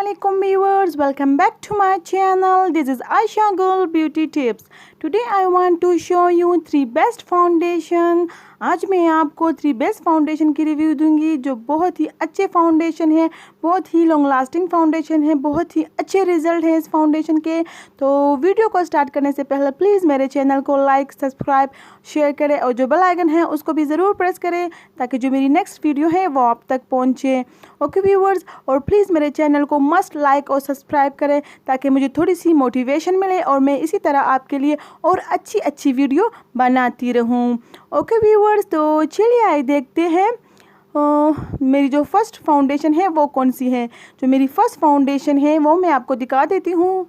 Assalamualaikum viewers, welcome back to my channel. This is Ayesha Girl Beauty Tips. Today I want to show you 3 best foundation. आज मैं आपको 3 best foundation की review दूंगी जो बहुत ही अच्छे फाउंडेशन है, बहुत ही लॉन्ग लास्टिंग फाउंडेशन है, बहुत ही अच्छे रिजल्ट है इस फाउंडेशन के। तो वीडियो को स्टार्ट करने से पहले प्लीज़ मेरे चैनल को लाइक, सब्सक्राइब, शेयर करें और जो बेल आइकन है उसको भी ज़रूर प्रेस करें ताकि जो मेरी नेक्स्ट वीडियो है वो आप तक पहुँचे। ओके व्यूवर्स, और प्लीज़ मेरे चैनल को मस्ट लाइक और सब्सक्राइब करें ताकि मुझे थोड़ी सी मोटिवेशन मिले और मैं इसी तरह आपके लिए और अच्छी वीडियो बनाती रहूं। ओके व्यूवर्स, तो चलिए आइए देखते हैं मेरी जो फर्स्ट फाउंडेशन है वो कौन सी है। जो मेरी फर्स्ट फाउंडेशन है वो मैं आपको दिखा देती हूँ।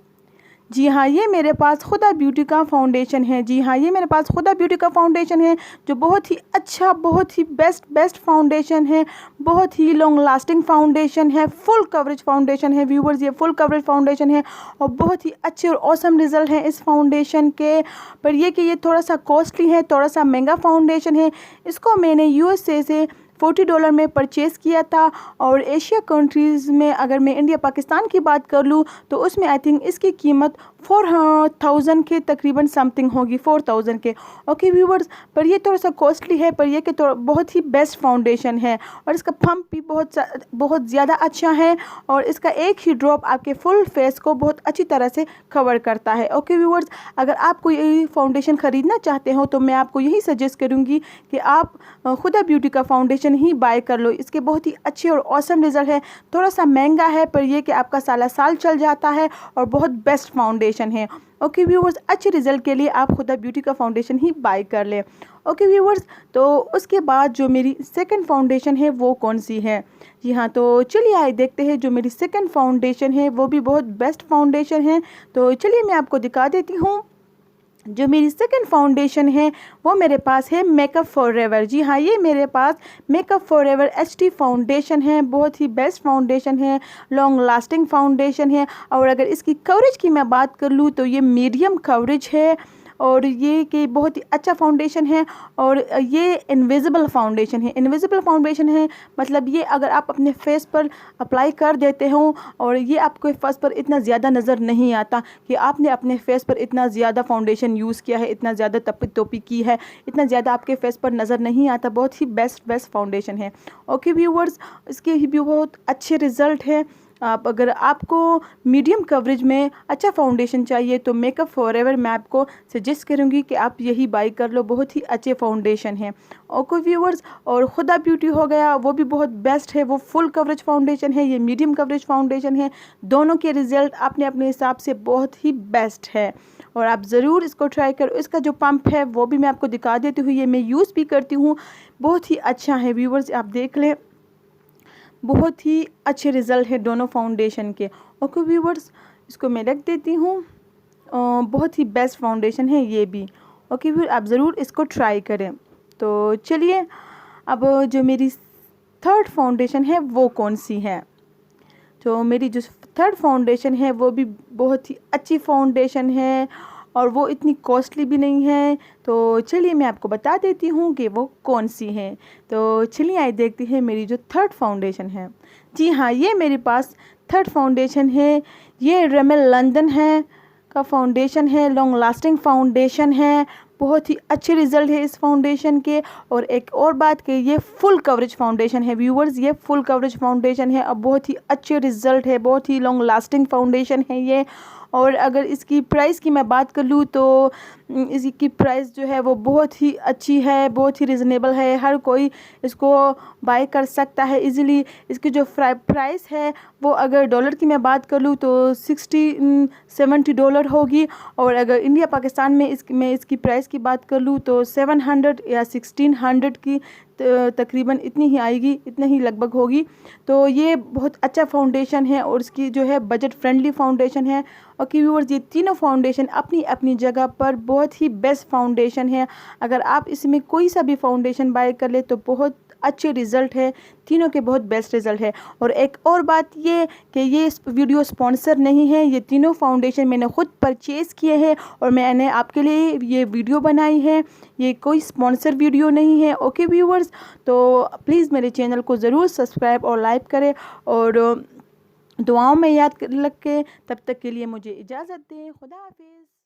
जी हाँ, ये मेरे पास खुदा ब्यूटी का फाउंडेशन है। जी हाँ, ये मेरे पास खुदा ब्यूटी का फाउंडेशन है जो बहुत ही अच्छा, बहुत ही बेस्ट फाउंडेशन है, बहुत ही लॉन्ग लास्टिंग फाउंडेशन है, फुल कवरेज फाउंडेशन है व्यूवर्स। ये फुल कवरेज फाउंडेशन है और बहुत ही अच्छे और ऑसम रिजल्ट है इस फाउंडेशन के। पर ये कि ये थोड़ा सा कॉस्टली है, थोड़ा सा महंगा फाउंडेशन है। इसको मैंने यूएसए से $40 में परचेज़ किया था और एशिया कंट्रीज़ में अगर मैं इंडिया पाकिस्तान की बात कर लूँ तो उसमें आई थिंक इसकी कीमत 4000 के तकरीबन समथिंग होगी, 4000 के। ओके व्यूवर्स, पर ये थोड़ा सा कॉस्टली है, पर ये कि बहुत ही बेस्ट फाउंडेशन है और इसका पंप भी बहुत ज़्यादा अच्छा है और इसका एक ही ड्रॉप आपके फुल फेस को बहुत अच्छी तरह से कवर करता है। ओके व्यूवर्स, अगर आपको यही फाउंडेशन ख़रीदना चाहते हो तो मैं आपको यही सजेस्ट करूँगी कि आप खुदा ब्यूटी का फाउंडेशन ही बाय कर लो। इसके बहुत ही अच्छे और ऑसम रिजल्ट है। थोड़ा सा महंगा है पर यह कि आपका साल चल जाता है और बहुत बेस्ट फाउंडेशन है। ओके व्यूवर्स, अच्छे रिजल्ट के लिए आप खुदा ब्यूटी का फाउंडेशन ही बाय कर ले। ओके व्यूवर्स, तो उसके बाद जो मेरी सेकंड फाउंडेशन है वो कौन सी है। जी हाँ, तो चलिए आइए देखते हैं जो मेरी सेकंड फाउंडेशन है वो भी बहुत बेस्ट फाउंडेशन है। तो चलिए मैं आपको दिखा देती हूँ। जो मेरी सेकंड फाउंडेशन है वो मेरे पास है मेकअप फॉरएवर। जी हाँ, ये मेरे pass makeup forever HD foundation है। बहुत ही बेस्ट फाउंडेशन है, लॉन्ग लास्टिंग फाउंडेशन है और अगर इसकी कवरेज की मैं बात कर लूँ तो ये मीडियम कवरेज है और ये कि बहुत ही अच्छा फाउंडेशन है और ये इनविजिबल फाउंडेशन है। इनविजिबल फाउंडेशन है मतलब ये अगर आप अपने फेस पर अप्लाई कर देते हो और ये आपके फेस पर इतना ज़्यादा नज़र नहीं आता कि आपने अपने फेस पर इतना ज़्यादा फाउंडेशन यूज़ किया है, इतना ज़्यादा तपी तोपी की है, इतना ज़्यादा आपके फेस पर नज़र नहीं आता। बहुत ही बेस्ट फाउंडेशन है। ओके व्यूवर्स, इसके भी बहुत अच्छे रिज़ल्ट है। अगर आपको मीडियम कवरेज में अच्छा फाउंडेशन चाहिए तो मेकअप फॉरएवर मैं आपको सजेस्ट करूँगी कि आप यही बाई कर लो। बहुत ही अच्छे फाउंडेशन है। ओके व्यूवर्स, और खुदा ब्यूटी हो गया वो भी बहुत बेस्ट है। वो फुल कवरेज फाउंडेशन है, ये मीडियम कवरेज फाउंडेशन है। दोनों के रिज़ल्ट अपने अपने हिसाब से बहुत ही बेस्ट है और आप ज़रूर इसको ट्राई करो। इसका जो पंप है वो भी मैं आपको दिखा देती हूँ, ये मैं यूज़ भी करती हूँ। बहुत ही अच्छा है व्यूवर्स, आप देख लें, बहुत ही अच्छे रिज़ल्ट है दोनों फाउंडेशन के। ओके व्यूवर्स, इसको मैं रख देती हूँ। बहुत ही बेस्ट फाउंडेशन है ये भी। ओके व्यूअर, आप ज़रूर इसको ट्राई करें। तो चलिए अब जो मेरी थर्ड फाउंडेशन है वो कौन सी है। तो मेरी जो थर्ड फाउंडेशन है वो भी बहुत ही अच्छी फाउंडेशन है और वो इतनी कॉस्टली भी नहीं है। तो चलिए मैं आपको बता देती हूँ कि वो कौन सी है। तो चलिए आइए देखते हैं मेरी जो थर्ड फाउंडेशन है। जी हाँ, ये मेरे पास थर्ड फाउंडेशन है। ये रेमेल लंदन है का फाउंडेशन है, लॉन्ग लास्टिंग फाउंडेशन है। बहुत ही अच्छे रिज़ल्ट है इस फाउंडेशन के। और एक और बात कि ये फुल कवरेज फाउंडेशन है व्यूवर्स, ये फुल कवरेज फाउंडेशन है और बहुत ही अच्छे रिज़ल्ट है, बहुत ही लॉन्ग लास्टिंग फाउंडेशन है ये। और अगर इसकी प्राइस की मैं बात कर लूँ तो इसकी प्राइस जो है वो बहुत ही अच्छी है, बहुत ही रिजनेबल है। हर कोई इसको बाय कर सकता है इजीली। इसकी जो प्राइस है वो अगर डॉलर की मैं बात कर लूँ तो $60-70 होगी और अगर इंडिया पाकिस्तान में इसकी प्राइस की बात कर लूँ तो 700 या 1600 की तकरीबन इतनी ही आएगी, इतनी ही लगभग होगी। तो ये बहुत अच्छा फाउंडेशन है और इसकी जो है बजट फ्रेंडली फाउंडेशन है। ओके व्यूअर्स, ये तीनों फाउंडेशन अपनी अपनी जगह पर बहुत ही बेस्ट फाउंडेशन है। अगर आप इसमें कोई सा भी फाउंडेशन बाय कर ले तो बहुत अच्छे रिज़ल्ट है, तीनों के बहुत बेस्ट रिज़ल्ट है। और एक और बात ये कि ये वीडियो स्पॉन्सर नहीं है, ये तीनों फाउंडेशन मैंने ख़ुद परचेज़ किए हैं और मैंने आपके लिए ये वीडियो बनाई है, ये कोई स्पॉन्सर वीडियो नहीं है। ओके व्यूअर्स, तो प्लीज़ मेरे चैनल को ज़रूर सब्सक्राइब और लाइक करें और दुआओं में याद रख के। तब तक के लिए मुझे इजाज़त दें। खुदा हाफिज़।